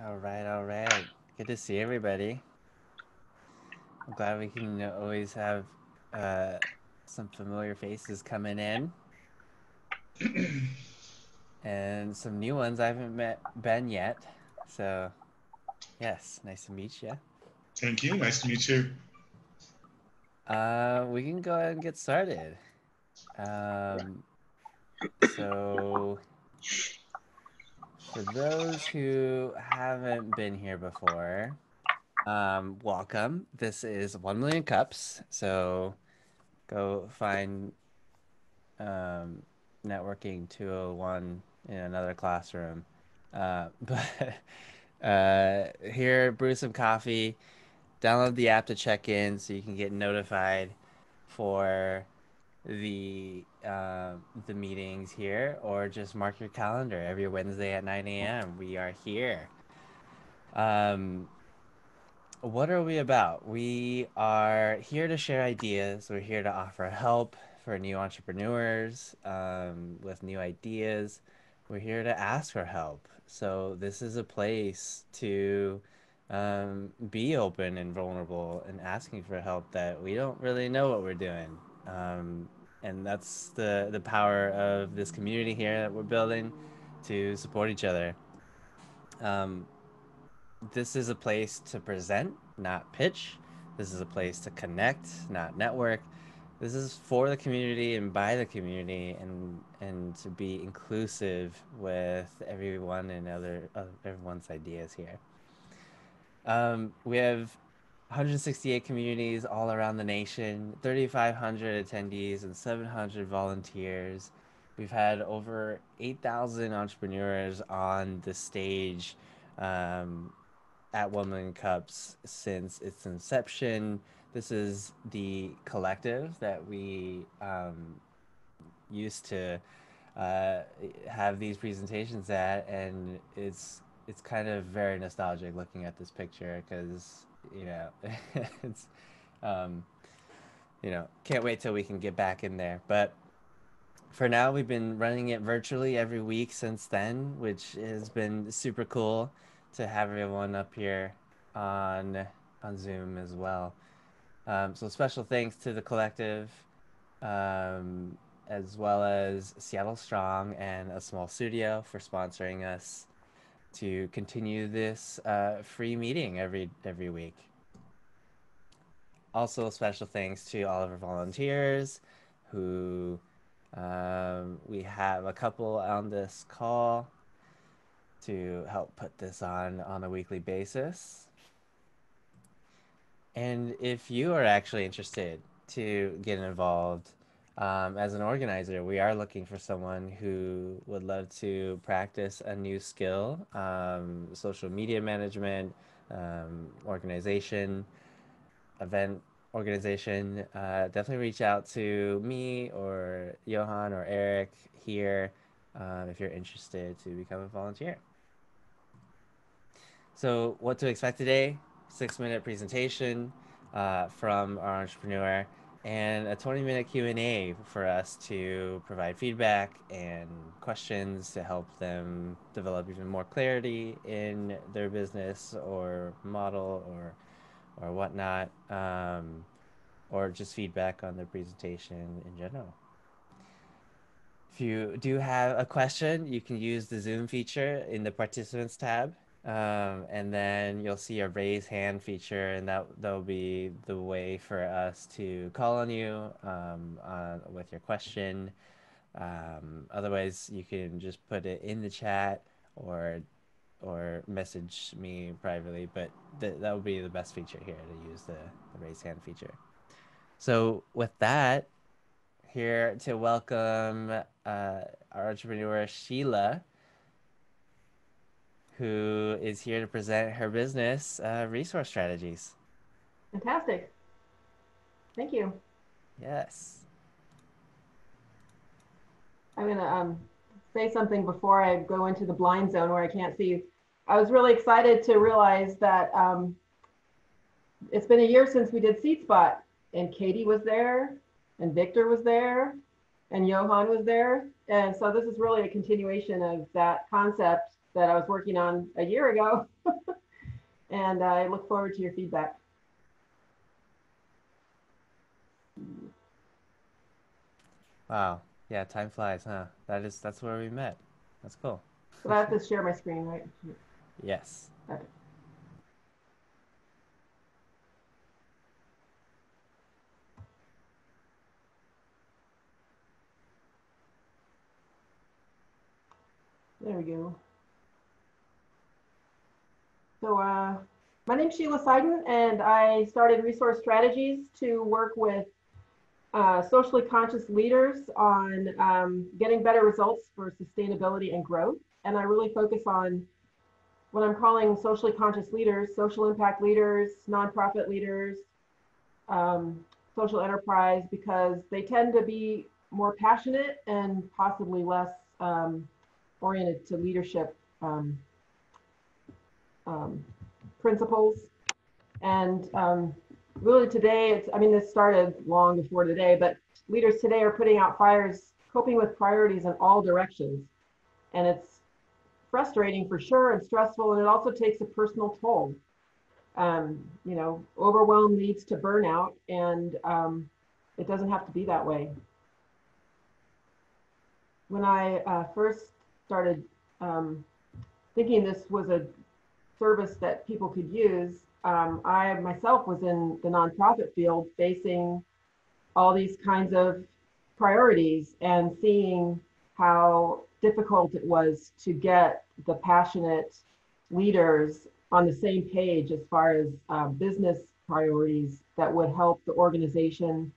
All right, all right. Good to see everybody. I'm glad we can always have uh, some familiar faces coming in and some new ones I haven't met Ben yet. So, yes, nice to meet you. Thank you. Nice to meet you. We can go ahead and get started. Um, so, for those who haven't been here before, welcome. This is 1 Million Cups. So, go find um, networking 201 in another classroom. But here, brew some coffee, download the app to check in so you can get notified for the meetings here, or just mark your calendar every Wednesday at 9 a.m. We are here. Um, what are we about? We are here to share ideas. We're here to offer help for new entrepreneurs with new ideas. We're here to ask for help. So, this is a place to be open and vulnerable and asking for help that we don't really know what we're doing. Um, and that's the power of this community here that we're building to support each other. Um, this is a place to present, not pitch. This is a place to connect, not network. This is for the community and by the community, and to be inclusive with everyone and everyone's ideas here. We have 168 communities all around the nation, 3,500 attendees, and 700 volunteers. We've had over 8,000 entrepreneurs on the stage um, at 1 Million Cups since its inception. This is the collective that we used to uh, have these presentations at, and it's kind of very nostalgic looking at this picture because you know it's um, can't wait till we can get back in there. But for now, we've been running it virtually every week since then, which has been super cool to have everyone up here on on Zoom as well. So special thanks to the collective, um, as well as Seattle Strong and a small studio for sponsoring us to continue this free meeting every week. Also, special thanks to all of our volunteers who we have a couple on this call to help put this on a weekly basis. And if you are actually interested to get involved as an organizer, we are looking for someone who would love to practice a new skill, social media management, organization, event organization. Definitely reach out to me or Johan or Eric here if you're interested to become a volunteer. So, what to expect today? 6 minute presentation from our entrepreneur and a 20-minute Q&A for us to provide feedback and questions to help them develop even more clarity in their business or model or whatnot, or just feedback on their presentation in general. If you do have a question, you can use the Zoom feature in the participants tab. And then you'll see a raise hand feature, and that'll be the way for us to call on you with your question. Otherwise, you can just put it in the chat or message me privately. But that would be the best feature here to use the raise hand feature. So with that, here to welcome our entrepreneur Sheila, who is here to present her business resource strategies. Fantastic. Thank you. Yes. I'm going to say something before I go into the blind zone where I can't see you. I was really excited to realize that it's been a year since we did Seed Spot, and Katie was there, and Victor was there, and Johan was there. And so this is really a continuation of that concept. that I was working on a year ago. And I look forward to your feedback. Wow. Yeah, time flies, huh? That's where we met. That's cool. But I have to share my screen, right? Yes. Okay. There we go. So my name's Sheila Siden, and I started Resource Strategies to work with socially conscious leaders on getting better results for sustainability and growth. And I really focus on what I'm calling socially conscious leaders, social impact leaders, nonprofit leaders, um, social enterprise, because they tend to be more passionate and possibly less oriented to leadership um, principles. And really today, I mean, this started long before today, but leaders today are putting out fires, coping with priorities in all directions. And it's frustrating for sure and stressful, and it also takes a personal toll. You know, overwhelm leads to burnout, and it doesn't have to be that way. When I first started thinking this was a service that people could use, I myself was in the nonprofit field facing all these kinds of priorities and seeing how difficult it was to get the passionate leaders on the same page as far as business priorities that would help the organization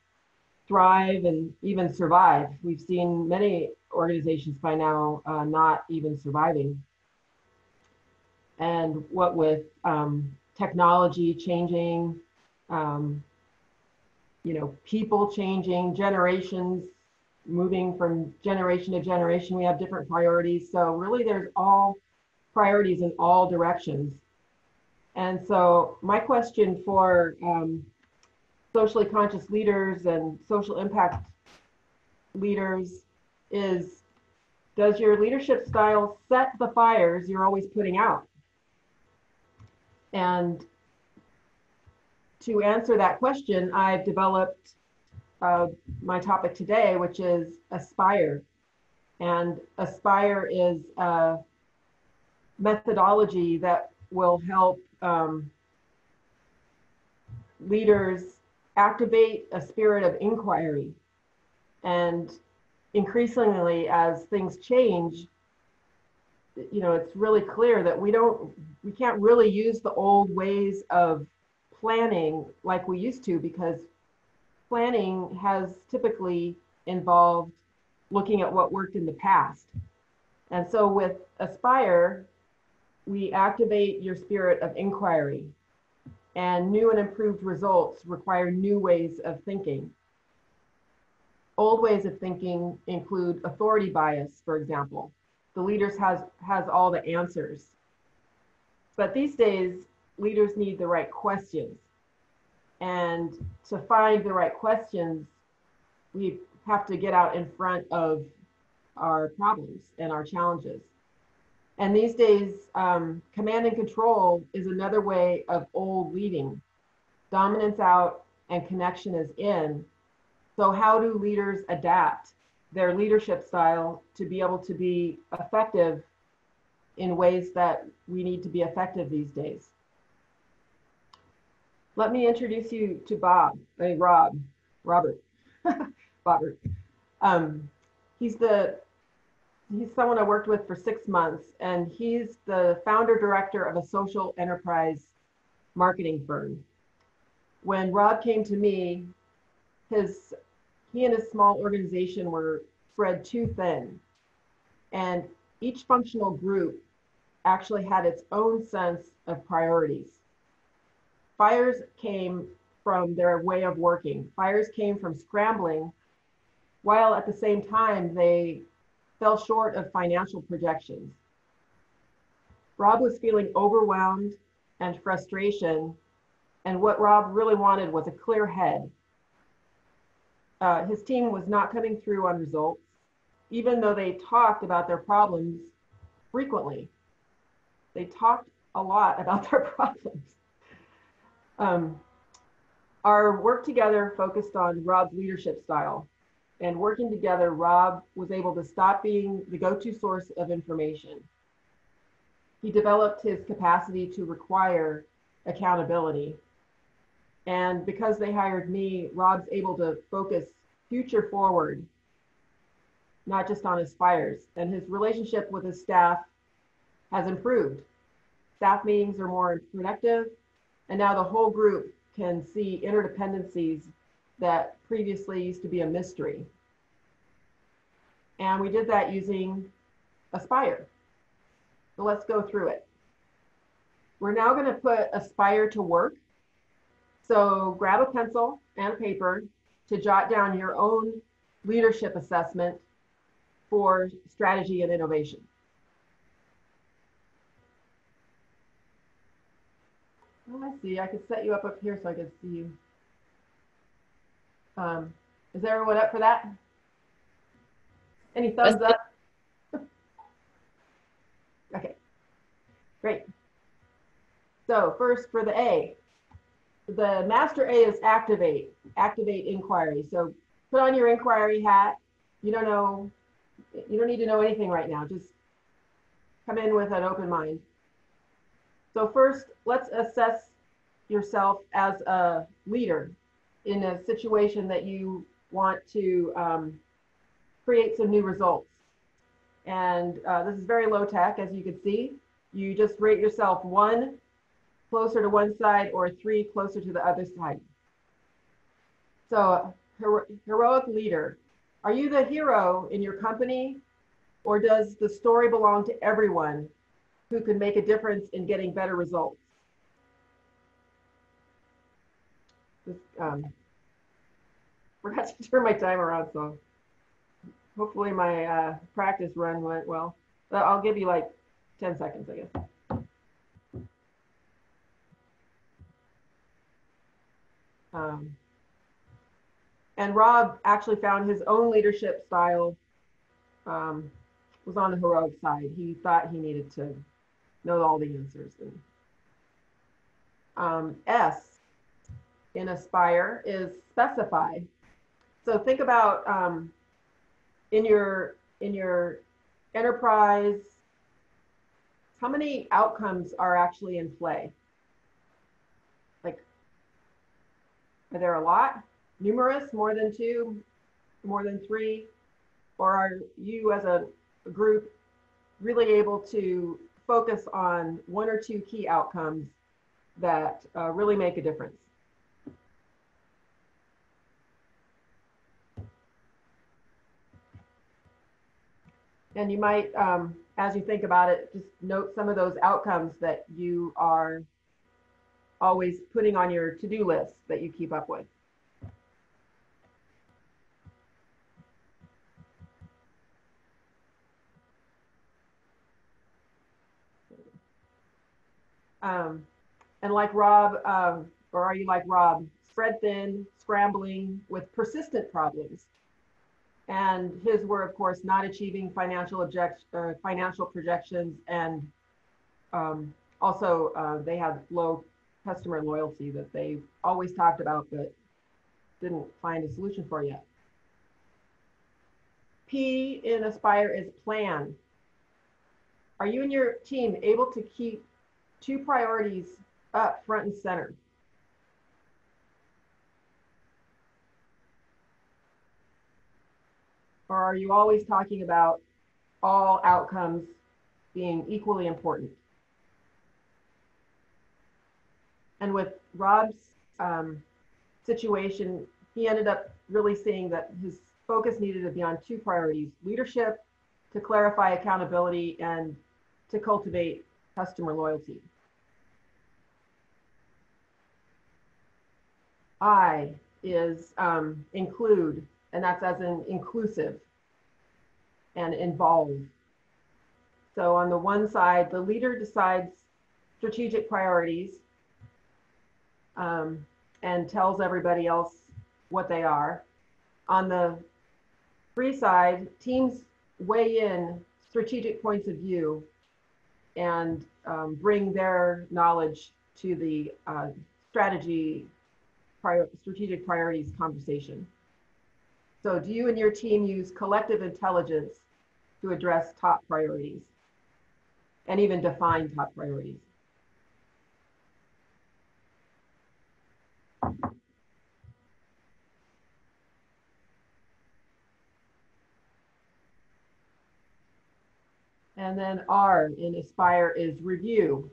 thrive and even survive. We've seen many organizations by now not even surviving. And what with technology changing, you know, people changing, generations moving from generation to generation, we have different priorities. So really there's all priorities in all directions. And so my question for socially conscious leaders and social impact leaders is, does your leadership style set the fires you're always putting out? And to answer that question, I've developed my topic today, which is Aspire. And Aspire is a methodology that will help leaders activate a spirit of inquiry. And increasingly, as things change, you know, it's really clear that we can't really use the old ways of planning like we used to, because planning has typically involved looking at what worked in the past. And so with Aspire, we activate your spirit of inquiry, and new and improved results require new ways of thinking. Old ways of thinking include authority bias, for example. The leaders has all the answers. But these days, leaders need the right questions. And to find the right questions, we have to get out in front of our problems and our challenges. And these days, command and control is another way of old leading. Dominance out and connection is in. So how do leaders adapt their leadership style to be able to be effective in ways that we need to be effective these days? Let me introduce you to Robert. Robert. He's someone I worked with for 6 months, and he's the founder director of a social enterprise marketing firm. When Rob came to me, he and his small organization were spread too thin, and each functional group actually had its own sense of priorities. Fires came from their way of working. Fires came from scrambling, while at the same time they fell short of financial projections. Rob was feeling overwhelmed and frustration, and what Rob really wanted was a clear head. His team was not coming through on results, even though they talked about their problems frequently. they talked a lot about their problems. Our work together focused on Rob's leadership style. And working together, Rob was able to stop being the go-to source of information. He developed his capacity to require accountability. And because they hired me, Rob's able to focus future forward, not just on his fires. And his relationship with his staff has improved. Staff meetings are more productive, and now the whole group can see interdependencies that previously used to be a mystery. And we did that using Aspire. So let's go through it. We're now going to put Aspire to work. So grab a pencil and a paper to jot down your own leadership assessment for strategy and innovation. Oh, I see. I could set you up here so I could see you. Is everyone up for that? Any thumbs up? Okay, great. So first for the A, the master A is activate inquiry. So put on your inquiry hat. You don't need to know anything right now. Just come in with an open mind. So first, let's assess yourself as a leader in a situation that you want to create some new results. And this is very low tech, as you can see. You just rate yourself 1 closer to one side or 3 closer to the other side. So heroic leader, are you the hero in your company, or does the story belong to everyone who can make a difference in getting better results? Just, forgot to turn my timer on, so hopefully my practice run went well. But I'll give you like 10 seconds, I guess. And Rob actually found his own leadership style was on the heroic side. He thought he needed to know all the answers. And, S in Aspire is specify. So think about in your enterprise, how many outcomes are actually in play? Like, are there a lot? Numerous, more than 2, more than 3? Or are you as a group really able to focus on 1 or 2 key outcomes that really make a difference? And you might, as you think about it, just note some of those outcomes that you are always putting on your to-do list that you keep up with. And like Rob, or are you like Rob, spread thin, scrambling with persistent problems? And his were, of course, not achieving financial projections, and also they had low customer loyalty that they always talked about but didn't find a solution for yet. P in Aspire is plan. Are you and your team able to keep 2 priorities up front and center? Or are you always talking about all outcomes being equally important? And with Rob's situation, he ended up really seeing that his focus needed to be on 2 priorities: leadership to clarify accountability and to cultivate customer loyalty. I is include, and that's as in inclusive and involve. So on the one side, the leader decides strategic priorities and tells everybody else what they are. On the free side, teams weigh in strategic points of view and bring their knowledge to the strategic priorities conversation. So do you and your team use collective intelligence to address top priorities and even define top priorities? And then R in Aspire is review.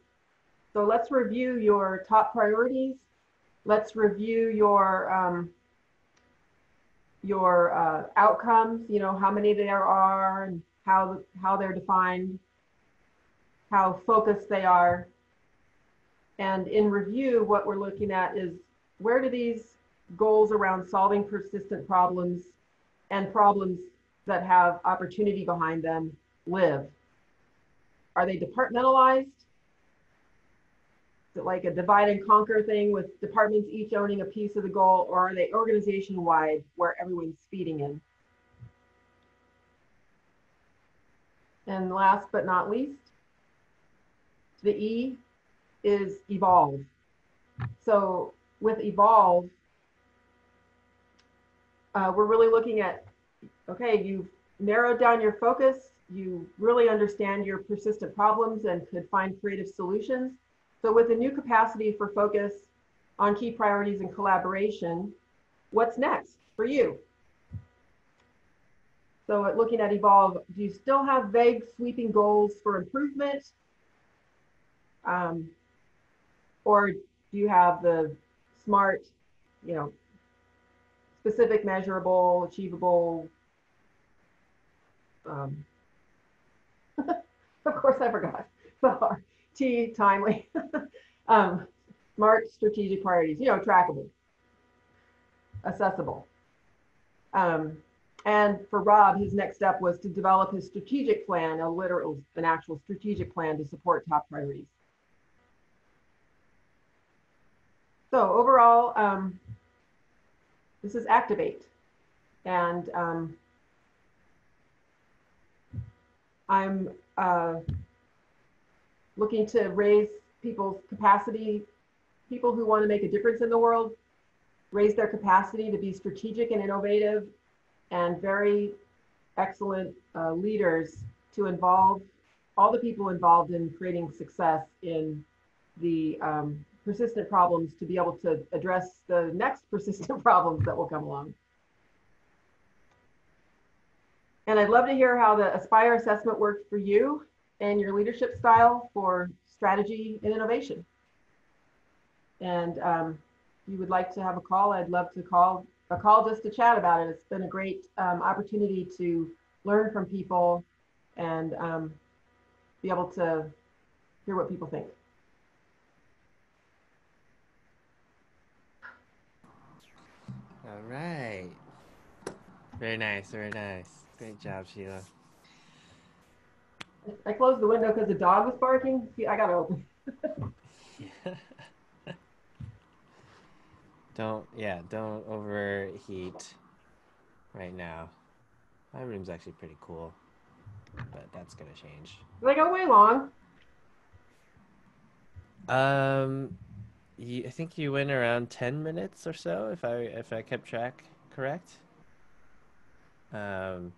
So let's review your top priorities. Let's review your outcomes, you know, how many there are and how they're defined, how focused they are. And in review, what we're looking at is where do these goals around solving persistent problems and problems that have opportunity behind them live? Are they departmentalized? Is it like a divide and conquer thing with departments each owning a piece of the goal, or are they organization wide where everyone's feeding in? And last but not least, the E is evolve. So with evolve, we're really looking at, okay, you've narrowed down your focus, you really understand your persistent problems and could find creative solutions. So with a new capacity for focus on key priorities and collaboration, what's next for you? So looking at evolve, do you still have vague sweeping goals for improvement? Or do you have the smart, you know, specific, measurable, achievable, of course I forgot, the T, timely, smart strategic priorities, you know, trackable, accessible. And for Rob, his next step was to develop his strategic plan, an actual strategic plan to support top priorities. So overall, this is activate. And I'm looking to raise people's capacity, people who want to make a difference in the world, raise their capacity to be strategic and innovative and very excellent leaders to involve all the people involved in creating success in the persistent problems to be able to address the next persistent problems that will come along. And I'd love to hear how the Aspire assessment worked for you and your leadership style for strategy and innovation. And if you would like to have a call, I'd love to call just to chat about it. It's been a great opportunity to learn from people and be able to hear what people think. All right. Very nice, very nice. Great job, Sheila. I closed the window because the dog was barking. I got to open. Yeah. Don't overheat right now. My room's actually pretty cool, but that's gonna change. Did I go way long? I think you went around 10 minutes or so, if I kept track correct. Um,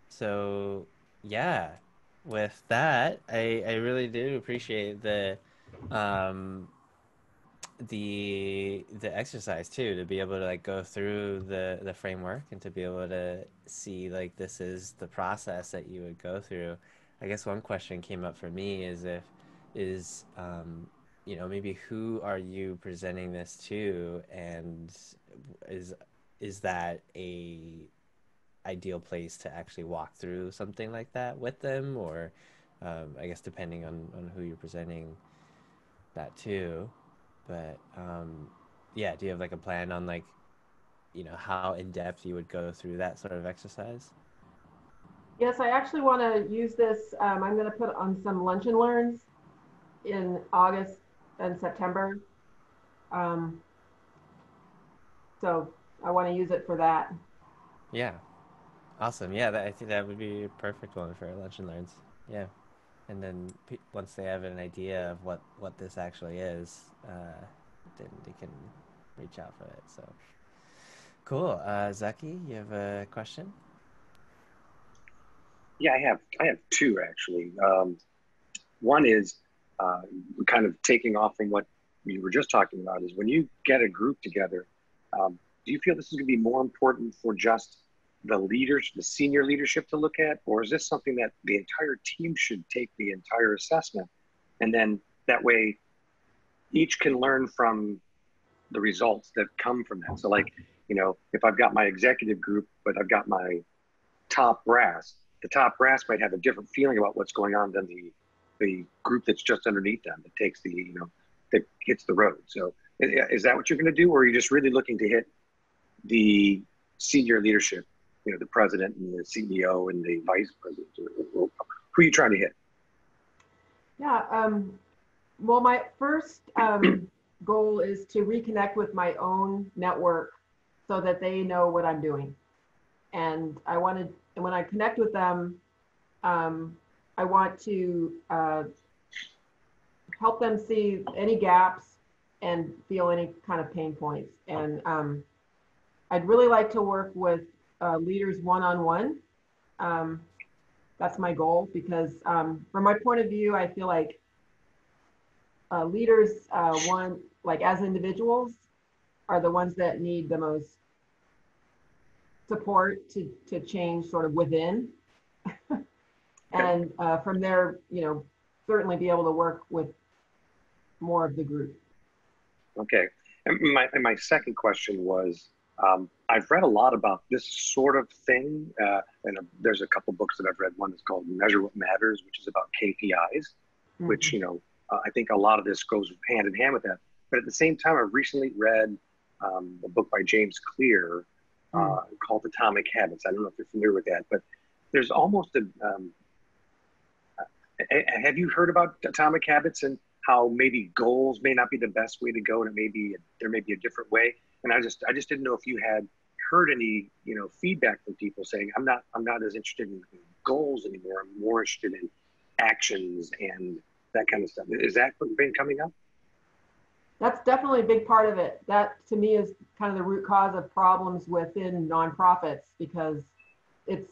so yeah, with that, I really do appreciate um the exercise too, to be able to like go through the framework and to be able to see like this is the process that you would go through. I guess one question came up for me is if is you know, maybe who are you presenting this to, and is is that a ideal place to actually walk through something like that with them, or I guess depending on who you're presenting that to. But yeah, do you have like a plan on like, you know, how in depth you would go through that sort of exercise? Yes, I actually want to use this. I'm going to put on some lunch and learns in August and September. Um, so I want to use it for that. Yeah, awesome. Yeah, I think that would be a perfect one for lunch and learns. Yeah. and then once they have an idea of what this actually is, then they can reach out for it. So cool. Zaki, you have a question? Yeah, I have two actually. One is uh, kind of taking off from what you were just talking about is when you get a group together, do you feel this is going to be more important for just the leaders, the senior leadership to look at, or is this something that the entire team should take the entire assessment, and then that way each can learn from the results that come from that? So, like, if I've got my executive group, but I've got my top brass, the top brass might have a different feeling about what's going on than the group that's just underneath them that takes that hits the road. So is that what you're going to do, or are you just really looking to hit the senior leadership, the president and the CEO and the vice president? Who are you trying to hit? Yeah. Well, my first goal is to reconnect with my own network so that they know what I'm doing. And when I connect with them, I want to help them see any gaps and feel any kind of pain points. And I'd really like to work with leaders one-on-one. That's my goal because from my point of view, I feel like leaders, like as individuals, are the ones that need the most support to change sort of within. And from there, certainly be able to work with more of the group. Okay. And my second question was, I've read a lot about this sort of thing, and there's a couple books that I've read. One is called Measure What Matters, which is about KPIs, which, I think a lot of this goes hand in hand with that. But at the same time, I've recently read a book by James Clear called Atomic Habits. I don't know if you're familiar with that, but there's almost have you heard about Atomic Habits and how maybe goals may not be the best way to go, and there may be a different way? And I just didn't know if you had heard any feedback from people saying I'm not as interested in goals anymore. I'm more interested in actions and that kind of stuff. Is that been coming up? That's definitely a big part of it. That to me is kind of the root cause of problems within nonprofits, because it's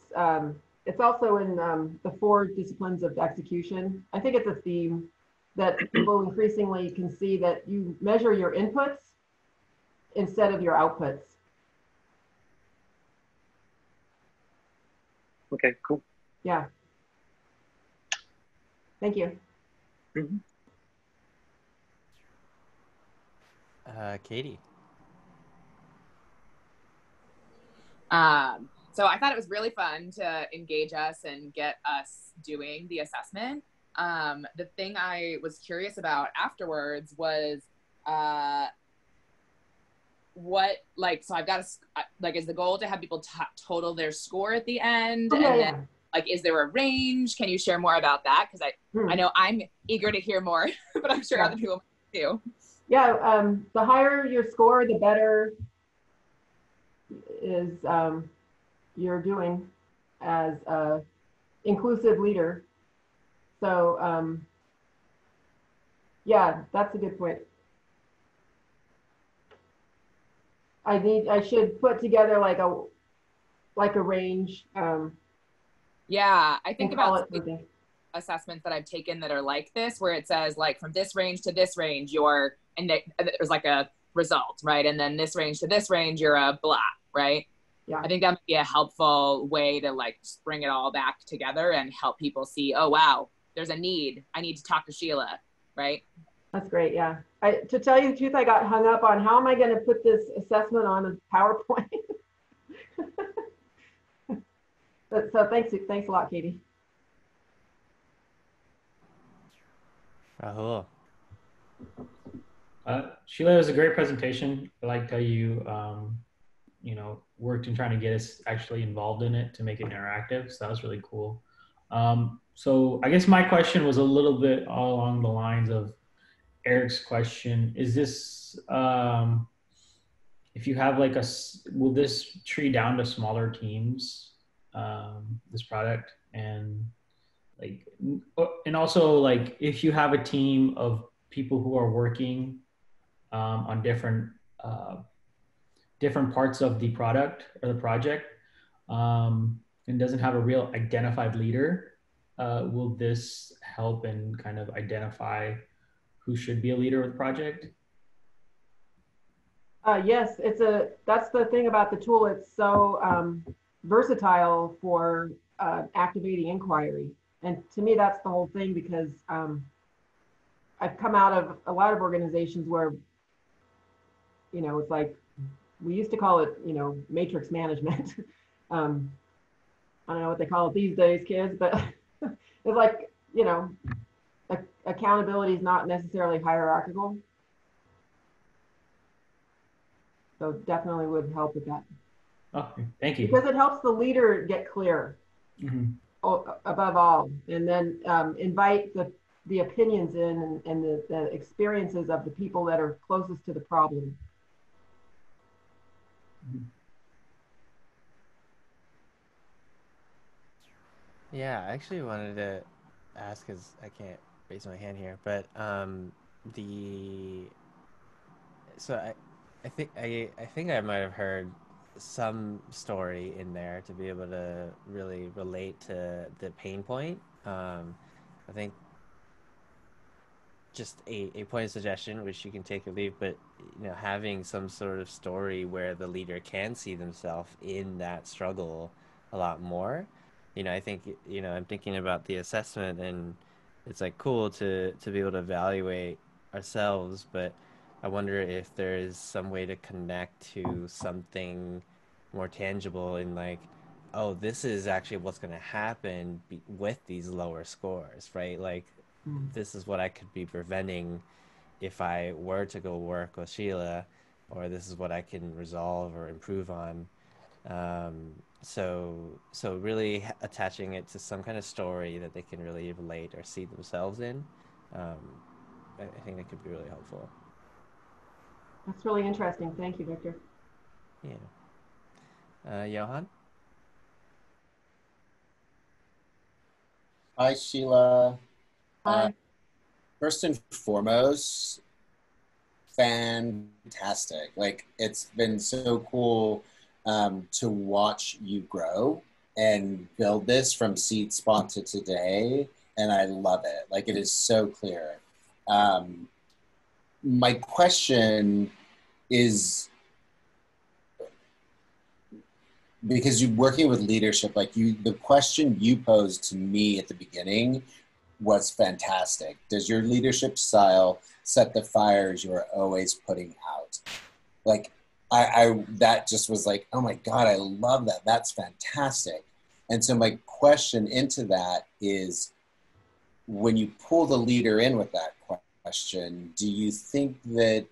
also in the 4 disciplines of execution. I think it's a theme that people increasingly can see, that you measure your inputs instead of your outputs. Okay, cool. Yeah. Thank you. Mm-hmm. Katie. So I thought it was really fun to engage us and get us doing the assessment. The thing I was curious about afterwards was so I've got is the goal to have people total their score at the end? Okay, and then is there a range? Can you share more about that? Because I know I'm eager to hear more, but I'm sure other people too. Yeah, the higher your score, the better is you're doing as a inclusive leader. So yeah, that's a good point. I should put together like a range. Yeah, I think about assessments that I've taken that are like this, where it says from this range to this range, and there's like a result, right? And then this range to this range, you're a blah, right? Yeah. I think that might be a helpful way to just bring it all back together and help people see, oh, wow, there's a need. I need to talk to Sheila, right? That's great, yeah. To tell you the truth, I got hung up on how am I going to put this assessment on a PowerPoint. So thanks a lot, Katie. Rahul. Sheila, it was a great presentation. I liked how you, worked in trying to get us actually involved in it to make it interactive. So that was really cool. So I guess my question was a little bit all along the lines of Eric's question. Is this, if you have will this tree down to smaller teams, this product? And Like, and also like if you have a team of people who are working on uh, different parts of the product or the project, and doesn't have a real identified leader, will this help and kind of identify who should be a leader of the project? Yes, that's the thing about the tool. It's so versatile for activating inquiry. And to me, that's the whole thing, because I've come out of a lot of organizations where, it's like, we used to call it, matrix management. um, I don't know what they call it these days, kids, but it's like, accountability is not necessarily hierarchical. So definitely would help with that. Okay, thank you. Because it helps the leader get clear, above all, and then invite the opinions in, and the experiences of the people that are closest to the problem. Yeah, I actually wanted to ask, because I can't raise my hand here, but the so I think I might have heard some story in there to be able to really relate to the pain point. I think just a point of suggestion, which you can take or leave, but having some sort of story where the leader can see themselves in that struggle a lot more. I think I'm thinking about the assessment, and it's like cool to be able to evaluate ourselves, but I wonder if there is some way to connect to something more tangible in, like, oh, this is actually what's going to happen with these lower scores, right? Like, this is what I could be preventing if I were to go work with Sheila, or this is what I can resolve or improve on. So really attaching it to some kind of story that they can really relate or see themselves in. Um, I think that could be really helpful. That's really interesting. Thank you, Victor. Yeah. Johan? Hi, Sheila. Hi. First and foremost, fantastic. Like, it's been so cool to watch you grow and build this from seed spot to today. And I love it. Like, it is so clear. My question is, because you're working with leadership, like the question you posed to me at the beginning was fantastic. Does your leadership style set the fires you are always putting out? Like, I that just was like, oh my God, I love that. That's fantastic. And so my question into that is, when you pull the leader in with that question, do you think that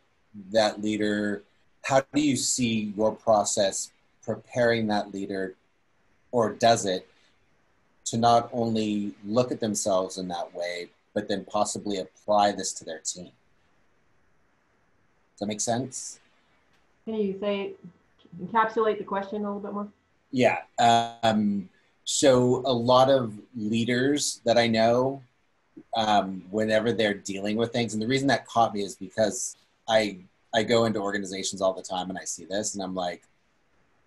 that leader, how do you see your process preparing that leader, or does it, to not only look at themselves in that way, but then possibly apply this to their team? Does that make sense? Can you encapsulate the question a little bit more? Yeah. So a lot of leaders that I know, whenever they're dealing with things, and the reason that caught me is because I go into organizations all the time and I see this, and I'm like,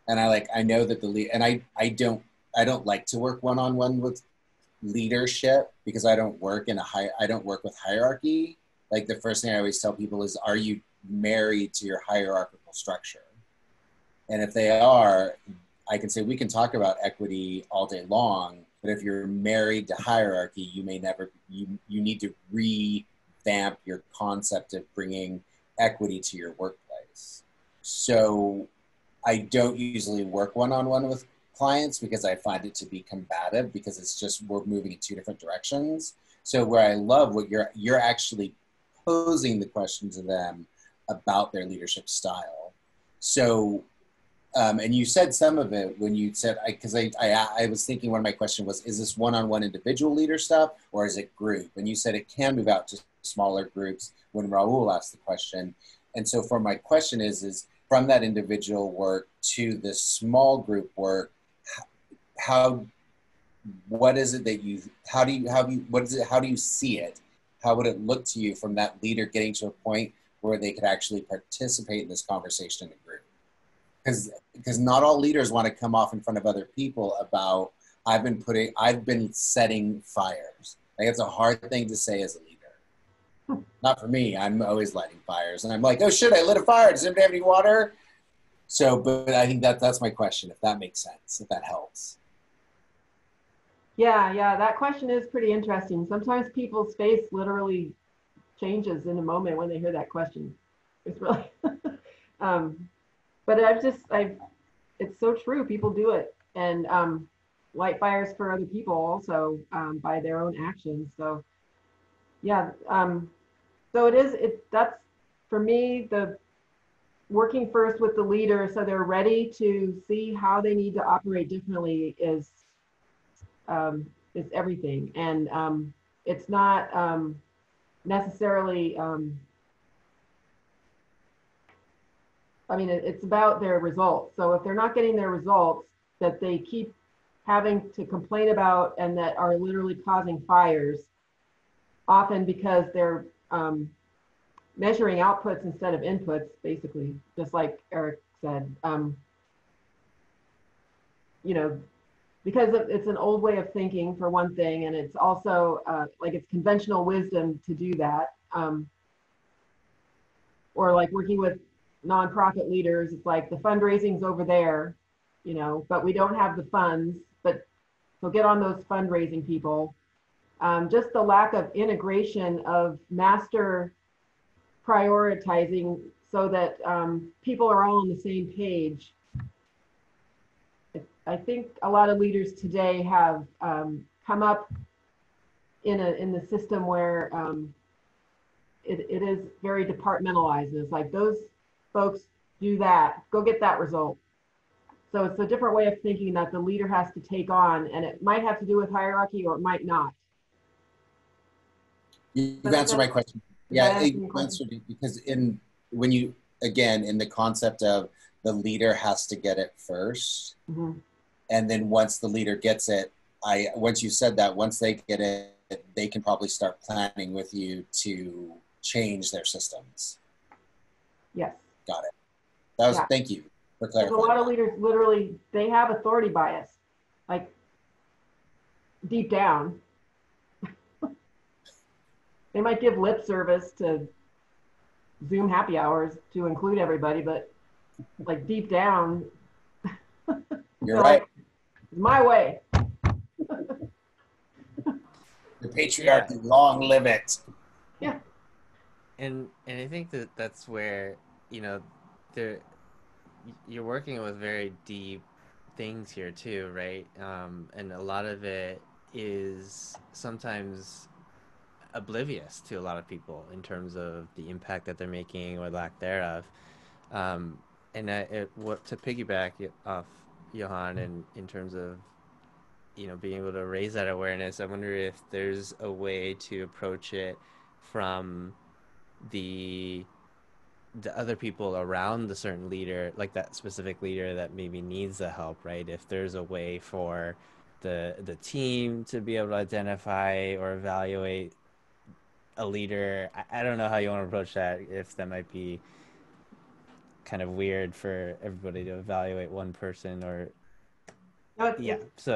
and I know that the lead, and I don't like to work one-on-one with leadership, because I don't work with hierarchy. Like, the first thing I always tell people is, are you married to your hierarchical structure? And if they are, I can say, we can talk about equity all day long, but if you're married to hierarchy, you may never, you need to revamp your concept of bringing equity to your workplace. So I don't usually work one-on-one with clients, because I find it to be combative, because it's just, we're moving in two different directions. So where I love what you're actually posing the question to them about their leadership style. So, and you said some of it when you said, because I was thinking, one of my questions was, is this one-on-one individual leader stuff, or is it group? And you said it can move out to smaller groups when Raul asked the question. And so for my question is from that individual work to the small group work, how what is it that you, what is it, how do you see it? How would it look to you from that leader getting to a point where they could actually participate in this conversation in a group? Because not all leaders want to come off in front of other people about, I've been setting fires. Like, it's a hard thing to say as a leader. Not for me. I'm always lighting fires, and I'm like, oh shit, I lit a fire. Does anybody have any water? So, but I think that's my question, if that makes sense, if that helps. Yeah, that question is pretty interesting. Sometimes people's face literally changes in a moment when they hear that question. It's really, but it's so true. People do it, and light fires for other people also by their own actions. So yeah, so that's for me, the working first with the leader so they're ready to see how they need to operate differently is everything. And it's not necessarily, I mean, it's about their results. So if they're not getting their results that they keep having to complain about and that are literally causing fires, often because they're measuring outputs instead of inputs, basically, just like Eric said, you know, because it's an old way of thinking for one thing, and it's also like it's conventional wisdom to do that. Or like working with nonprofit leaders, it's like the fundraising's over there, you know, but we don't have the funds, but so get on those fundraising people. Just the lack of integration of master prioritizing so that people are all on the same page. I think a lot of leaders today have come up in the system where it is very departmentalized. It's like those folks do that, go get that result. So it's a different way of thinking that the leader has to take on, and it might have to do with hierarchy or it might not. You've answered my question. Yeah, you answered it, because when you, again, in the concept of the leader has to get it first, mm-hmm. and then once the leader gets it, once you said that, once they get it, they can probably start planning with you to change their systems. Yes. Got it. That was, thank you for clarifying. There's a lot of leaders, literally, they have authority bias, like deep down. They might give lip service to Zoom happy hours to include everybody, but like deep down, you're right. Like, it's my way. The patriarchy, long live it. Yeah. And I think that's where, you know, you're working with very deep things here too, right? And a lot of it is sometimes oblivious to a lot of people in terms of the impact that they're making or lack thereof. What to piggyback off Johan, and in terms of, you know, being able to raise that awareness, I wonder if there's a way to approach it from the other people around the certain leader, like that specific leader that maybe needs the help, right? If there's a way for the team to be able to identify or evaluate a leader. I don't know how you want to approach that, if that might be kind of weird for everybody to evaluate one person, or no, it's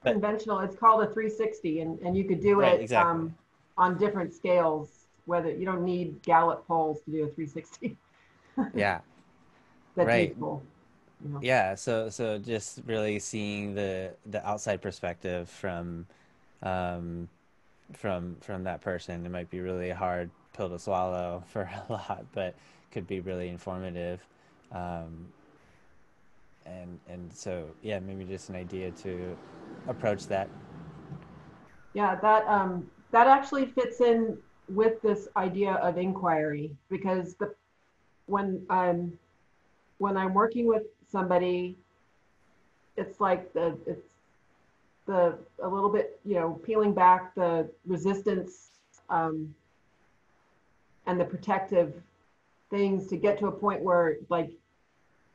conventional. It's called a 360, and you could do right, it exactly. On different scales, whether you don't need Gallup polls to do a 360. Yeah. That's right. useful. You know? Yeah, so just really seeing the outside perspective from that person. It might be really a hard pill to swallow for a lot, but could be really informative. And so yeah, maybe just an idea to approach that. Yeah, that actually fits in with this idea of inquiry, because when I'm working with somebody, it's like a little bit, you know, peeling back the resistance and the protective things to get to a point where like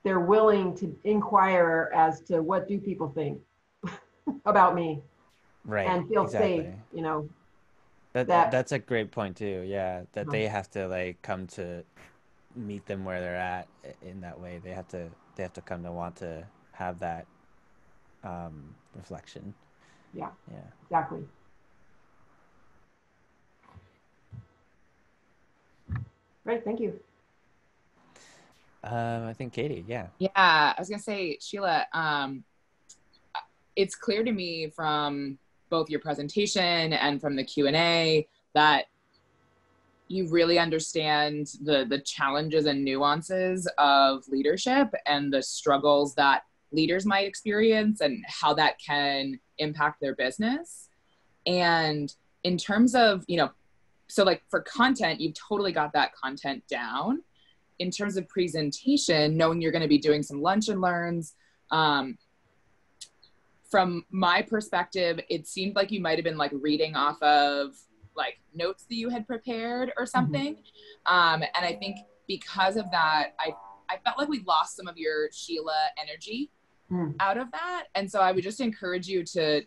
they're willing to inquire as to what do people think about me. Right. and feel safe, Exactly. you know, That that, that's a great point too. Yeah, that uh, they have to like come to meet them where they're at in that way. They have to come to want to have that reflection. yeah, Yeah. exactly. Great, thank you. I think Katie. Yeah. Yeah, I was gonna say, Sheila, it's clear to me from both your presentation and from the Q&A that you really understand the challenges and nuances of leadership and the struggles that leaders might experience and how that can impact their business. And in terms of, so like for content, you've totally got that content down. In terms of presentation, knowing you're going to be doing some lunch and learns, from my perspective, it seemed like you might have been like reading off of like notes that you had prepared or something. And I think because of that, I felt like we lost some of your Sheila energy out of that. And so I would just encourage you to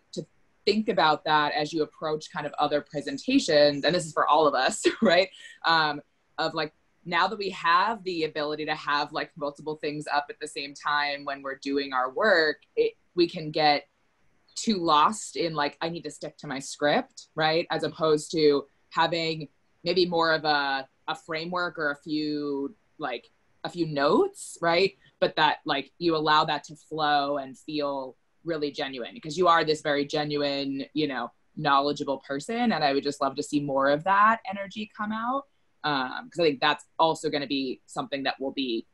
think about that as you approach kind of other presentations. And this is for all of us, right? Of like, now that we have the ability to have like multiple things up at the same time when we're doing our work, we can get too lost in like, I need to stick to my script, right? As opposed to having maybe more of a framework or a few notes, right? But that like you allow that to flow and feel really genuine, because you are this very genuine, knowledgeable person. And I would just love to see more of that energy come out. Because I think that's also going to be something that will be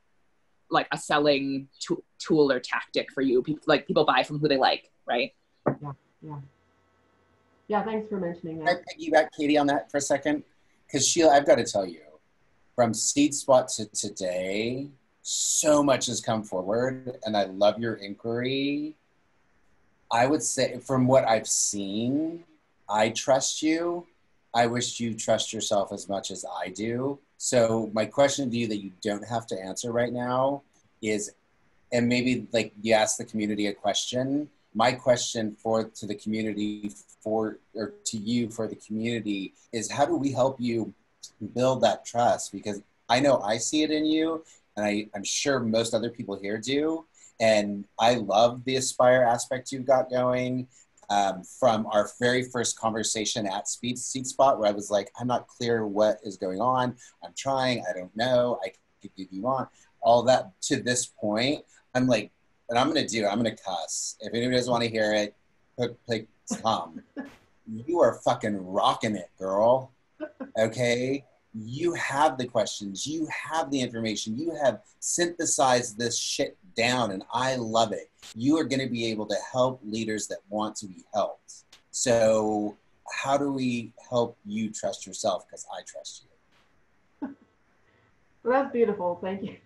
like a selling tool or tactic for you. People buy from who they like, right? Yeah, thanks for mentioning Can I that. piggyback Katie on that for a second? Because Sheila, I've got to tell you, from Seed Spot to today, so much has come forward, and I love your inquiry. I would say, from what I've seen, I trust you. I wish you trust yourself as much as I do. So my question to you that you don't have to answer right now is, and maybe like you ask the community a question. My question to the community or to you for the community is, how do we help you build that trust? Because I know I see it in you, and I'm sure most other people here do. And I love the Aspire aspect you've got going. From our very first conversation at Seed Spot, where I was like, I'm not clear what is going on. I'm trying. I don't know. I could give you on all that to this point. I'm like, and I'm going to cuss. If anybody doesn't want to hear it, play some. You are fucking rocking it, girl. Okay? You have the questions. You have the information. You have synthesized this shit down, and I love it. You are going to be able to help leaders that want to be helped. So how do we help you trust yourself? Because I trust you. Well, that's beautiful. Thank you.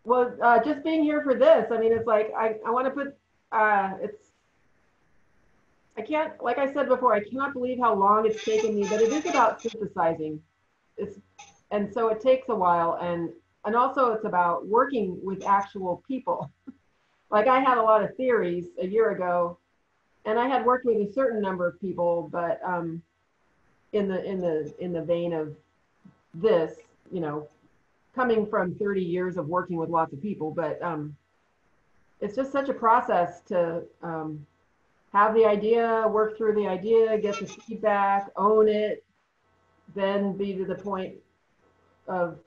Well, just being here for this, I mean, it's like, I want to put, I can't, like I said before, I cannot believe how long it's taken me, but it is about synthesizing. And so it takes a while. And also it's about working with actual people. Like I had a lot of theories a year ago, and I had worked with a certain number of people, but in the vein of this, coming from 30 years of working with lots of people, but it's just such a process to have the idea, work through the idea, get the feedback, own it, then be to the point of,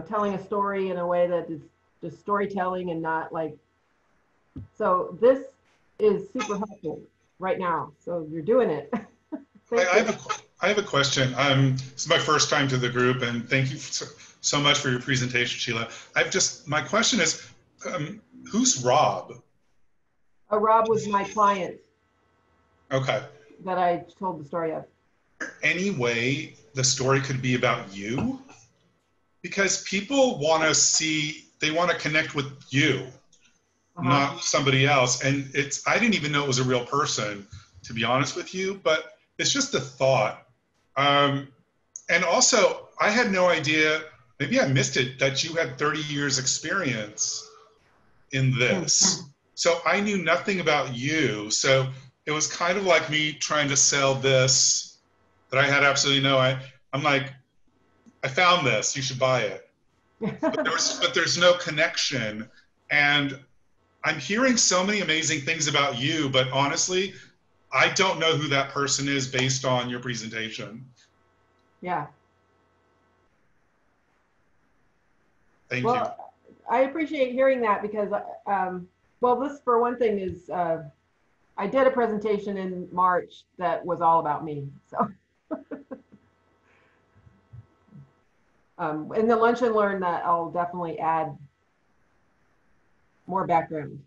telling a story in a way that is just storytelling and not like, so this is super helpful right now. So you're doing it. I have a question. This is my first time to the group, and thank you so much for your presentation, Sheila. My question is, who's Rob? Rob was my client. Okay. That I told the story of. Any way the story could be about you? Because people want to connect with you, not somebody else. And I didn't even know it was a real person, to be honest with you, but it's just a thought. And also, I had no idea, maybe I missed it, that you had 30 years experience in this. So I knew nothing about you. So it was kind of like me trying to sell this that I had absolutely I'm like, I found this, you should buy it. But there's no connection. And I'm hearing so many amazing things about you, but honestly, I don't know who that person is based on your presentation. Yeah. Thank you. Well, I appreciate hearing that because, well, this for one thing is, I did a presentation in March that was all about me. So, in the lunch and learn that I'll definitely add more background.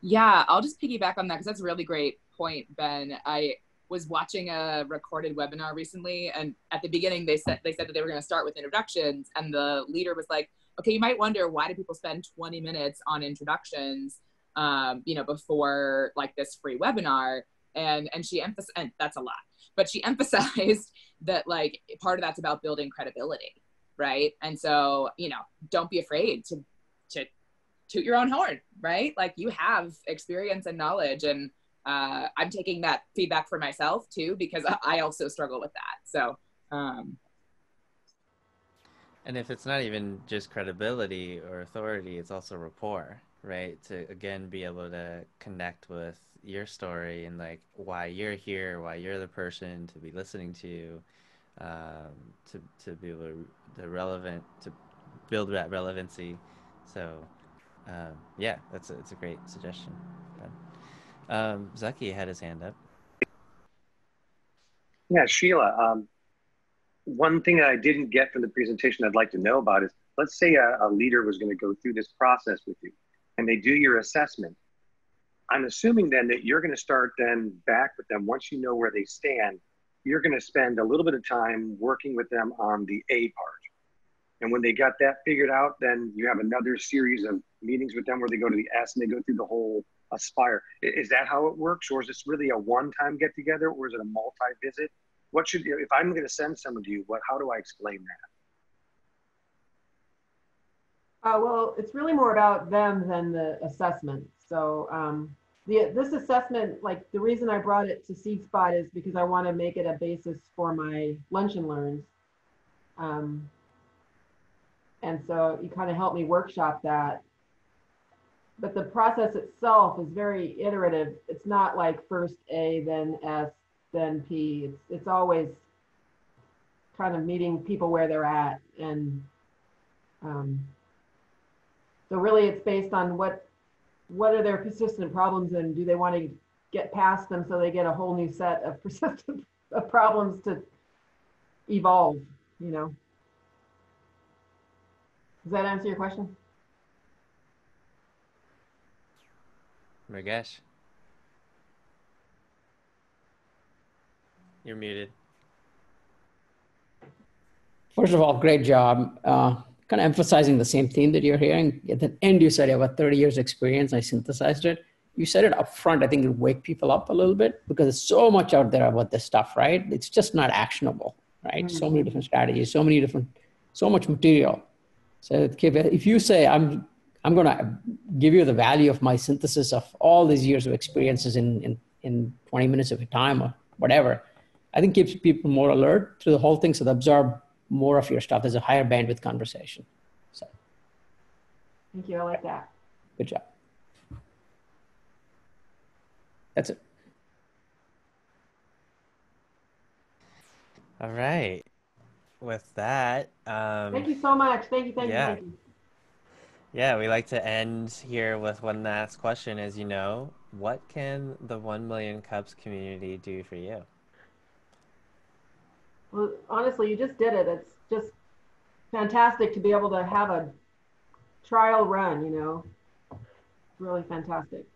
Yeah, I'll just piggyback on that because that's a really great point, Ben. I was watching a recorded webinar recently, and at the beginning they said that they were going to start with introductions, and the leader was like, "Okay, you might wonder why do people spend 20 minutes on introductions, before like this free webinar?" And she emphasized, and that's a lot, but she emphasized that like part of that's about building credibility, right? And so don't be afraid to toot your own horn, right? Like you have experience and knowledge, and I'm taking that feedback for myself too, because I also struggle with that. So, and if it's not even just credibility or authority, it's also rapport, right? To again be able to connect with your story and like why you're here, why you're the person to be listening to be able to build that relevancy. So yeah, it's a great suggestion. Zaki had his hand up. Yeah, Sheila, one thing that I didn't get from the presentation I'd like to know about is, let's say a leader was going to go through this process with you and they do your assessment. I'm assuming then that you're going to start then back with them once you know where they stand. You're going to spend a little bit of time working with them on the A part. And when they got that figured out, then you have another series of meetings with them where they go to the S and they go through the whole Aspire. Is that how it works? Or is this really a one-time get together, or is it a multi-visit? What should, if I'm going to send someone to you, how do I explain that? Well, it's really more about them than the assessment. So this assessment, like the reason I brought it to SeedSpot is because I want to make it a basis for my lunch and learns. And so you kind of help me workshop that. But the process itself is very iterative. It's not like first A, then S, then P. It's always kind of meeting people where they're at. And so really it's based on what are their persistent problems and do they want to get past them so they get a whole new set of persistent problems to evolve, Does that answer your question? Murgesh, you're muted. First of all, great job. Kind of emphasizing the same theme that you're hearing. At the end, you said you have 30 years experience. I synthesized it. You said it up front. I think it'll wake people up a little bit because there's so much out there about this stuff, right? It's just not actionable, right? Mm-hmm. So many different strategies, so much material. So if you say, I'm going to give you the value of my synthesis of all these years of experiences in 20 minutes of your time or whatever, I think keeps people more alert through the whole thing. So they absorb more of your stuff. There's a higher bandwidth conversation. So. Thank you. I like that. Good job. That's it. All right. With that, thank you so much. Thank you. Yeah, we like to end here with one last question. As you know, what can the 1 Million Cups community do for you? Well, honestly, you just did it. It's just fantastic to be able to have a trial run, It's really fantastic.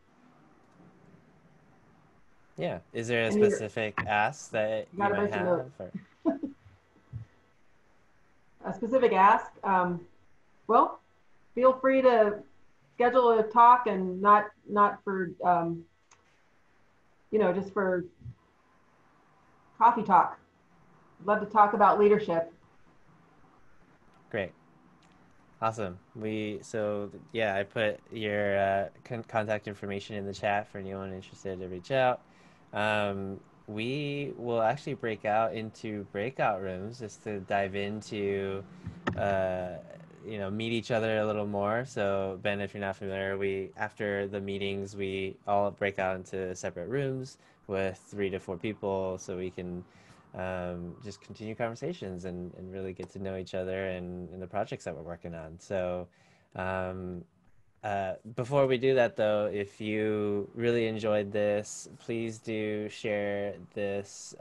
Yeah. Is there a specific ask that you might have? A specific ask? Well, feel free to schedule a talk and not for, just for coffee talk. Love to talk about leadership. Great. Awesome. Yeah, I put your contact information in the chat for anyone interested to reach out. We will actually break out into breakout rooms just to dive into, uh, meet each other a little more. So Ben, if you're not familiar, we after the meetings we all break out into separate rooms with 3 to 4 people, so we can just continue conversations and really get to know each other and the projects that we're working on. So, um, before we do that, though, if you really enjoyed this, please do share this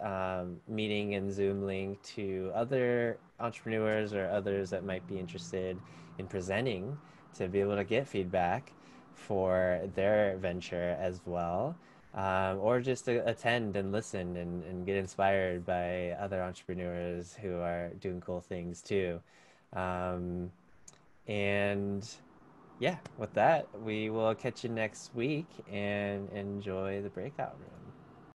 meeting and Zoom link to other entrepreneurs or others that might be interested in presenting to be able to get feedback for their venture as well. Or just to attend and listen and get inspired by other entrepreneurs who are doing cool things too. Um, and yeah, with that, we will catch you next week and enjoy the breakout room.